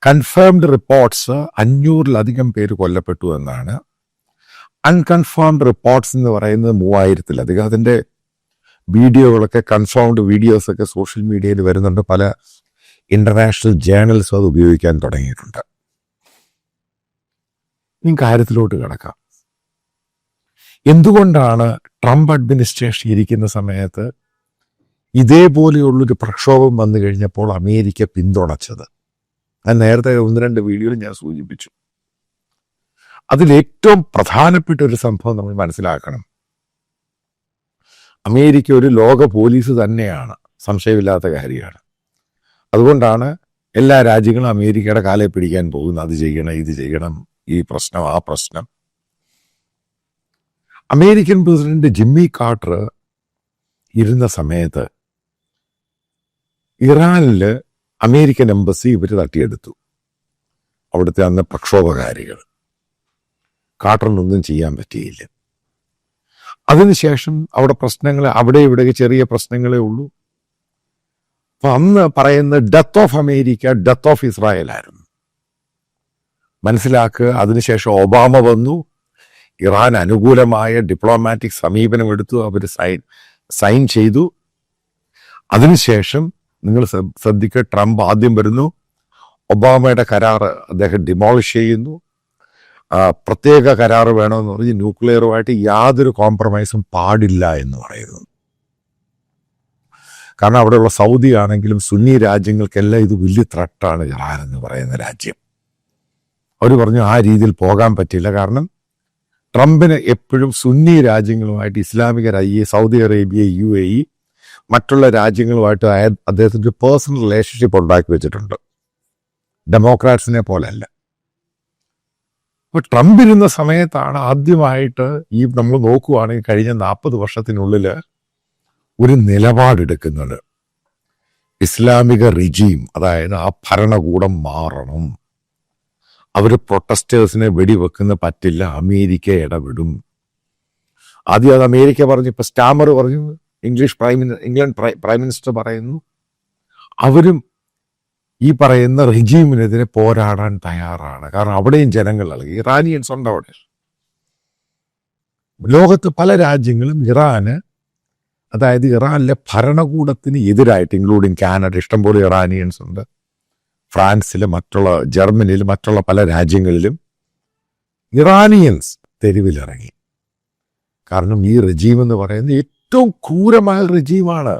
Confirmed reports 500-ലധികം പേര് കൊല്ലപ്പെട്ടു എന്നാണ്. അൺകൺഫേംഡ് റിപ്പോർട്ട്സ് എന്ന് പറയുന്നത് 3000-ലധികം. അതിൻ്റെ വീഡിയോകളൊക്കെ, കൺഫേംഡ് വീഡിയോസൊക്കെ സോഷ്യൽ മീഡിയയിൽ വരുന്നുണ്ട്. പല ഇന്റർനാഷണൽ ജേർണൽസും അത് ഉപയോഗിക്കാൻ തുടങ്ങിയിട്ടുണ്ട്. ഈ കാര്യത്തിലോട്ട് കിടക്കാം. എന്തുകൊണ്ടാണ് ട്രംപ് അഡ്മിനിസ്ട്രേഷൻ ഇരിക്കുന്ന സമയത്ത് ഇതേപോലെയുള്ളൊരു പ്രക്ഷോഭം വന്നു കഴിഞ്ഞപ്പോൾ അമേരിക്ക പിന്തുണച്ചത്? ഞാൻ നേരത്തെ 1-2 വീഡിയോയിൽ ഞാൻ സൂചിപ്പിച്ചു. അതിലേറ്റവും പ്രധാനപ്പെട്ട ഒരു സംഭവം നമ്മൾ മനസ്സിലാക്കണം. അമേരിക്ക ഒരു ലോക പോലീസ് തന്നെയാണ്, സംശയമില്ലാത്ത കാര്യമാണ്. അതുകൊണ്ടാണ് എല്ലാ രാജ്യങ്ങളും അമേരിക്കയുടെ കാലെ പിടിക്കാൻ പോകുന്നത്. അത് ചെയ്യണം, ഇത് ചെയ്യണം, ഈ പ്രശ്നം, ആ പ്രശ്നം. അമേരിക്കൻ പ്രസിഡന്റ് ജിമ്മി കാർട്ടർ ഇരുന്ന സമയത്ത് ഇറാനിൽ അമേരിക്കൻ എംബസി ഇവർ തട്ടിയെടുത്തു. അവിടുത്തെ അന്ന് പ്രക്ഷോഭകാരികൾ. കാർട്ടറിനൊന്നും ചെയ്യാൻ പറ്റിയില്ല. അതിനുശേഷം അവിടെ പ്രശ്നങ്ങൾ, അവിടെ ഇവിടെ ചെറിയ പ്രശ്നങ്ങളേ ഉള്ളൂ. അപ്പൊ അന്ന് പറയുന്ന death of America, death of Israel ആയിരുന്നു. മനസ്സിലാക്കുക. അതിനുശേഷം ഒബാമ വന്നു, ഇറാൻ അനുകൂലമായ ഡിപ്ലോമാറ്റിക് സമീപനം എടുത്തു, അവർ സൈൻ ചെയ്തു. അതിനുശേഷം നിങ്ങൾ ശ്രദ്ധിക്കുക, ട്രംപ് ആദ്യം വരുന്നു, ഒബാമയുടെ കരാർ അദ്ദേഹം ഡിമോളിഷ് ചെയ്യുന്നു. പ്രത്യേക കരാർ വേണമെന്ന് പറഞ്ഞ് ന്യൂക്ലിയറുമായിട്ട് യാതൊരു കോംപ്രമൈസും പാടില്ല എന്ന് പറയുന്നു. കാരണം അവിടെയുള്ള സൗദി ആണെങ്കിലും സുന്നി രാജ്യങ്ങൾക്കെല്ലാം ഇത് വലിയ ത്രട്ടാണ് ഇറാൻ എന്ന് പറയുന്ന രാജ്യം. അവർ പറഞ്ഞു ആ രീതിയിൽ പോകാൻ പറ്റില്ല. കാരണം ട്രംപിന് എപ്പോഴും സുന്നി രാജ്യങ്ങളുമായിട്ട്, ഇസ്ലാമിക സൗദി അറേബ്യ, UAE, മറ്റുള്ള രാജ്യങ്ങളുമായിട്ട് അദ്ദേഹത്തിൻ്റെ പേഴ്സണൽ റിലേഷൻഷിപ്പ് ഉണ്ടാക്കി വെച്ചിട്ടുണ്ട്. ഡെമോക്രാറ്റ്സിനെ പോലെയല്ല. അപ്പോൾ ട്രംപ് ഇരുന്ന സമയത്താണ് ആദ്യമായിട്ട് നമ്മൾ നോക്കുകയാണെങ്കിൽ കഴിഞ്ഞ 40 വർഷത്തിനുള്ളിൽ ഒരു നിലപാടെടുക്കുന്നത്. ഇസ്ലാമിക റിജീം, അതായത് ആ ഭരണകൂടം മാറണം, അവർ പ്രൊട്ടസ്റ്റേഴ്സിനെ വെടിവെക്കുന്ന പറ്റില്ല, അമേരിക്ക ഇടപെടും. ആദ്യം അത് അമേരിക്ക പറഞ്ഞു. ഇപ്പൊ സ്റ്റാമർ പറഞ്ഞു, ഇംഗ്ലണ്ട് പ്രൈം മിനിസ്റ്റർ പറയുന്നു, അവരും ഈ പറയുന്ന റിജീമിനെതിരെ പോരാടാൻ തയ്യാറാണ്. കാരണം അവിടെയും ജനങ്ങൾ ഇളകി. ഇറാനിയൻസ് ഉണ്ട് അവിടെ. ലോകത്ത് പല രാജ്യങ്ങളും ഇറാന്, അതായത് ഇറാനിലെ ഭരണകൂടത്തിന് എതിരായിട്ട്, ഇൻക്ലൂഡിങ് കാനഡ, ഇഷ്ടംപോലെ ഇറാനിയൻസ് ഉണ്ട്. ഫ്രാൻസിൽ, ജർമ്മനിയിൽ, മറ്റുള്ള പല രാജ്യങ്ങളിലും ഇറാനിയൻസ് തെരുവിലിറങ്ങി. കാരണം ഈ റെജീം എന്ന് പറയുന്നത് ഏറ്റവും ക്രൂരമായ റെജീമാണ്.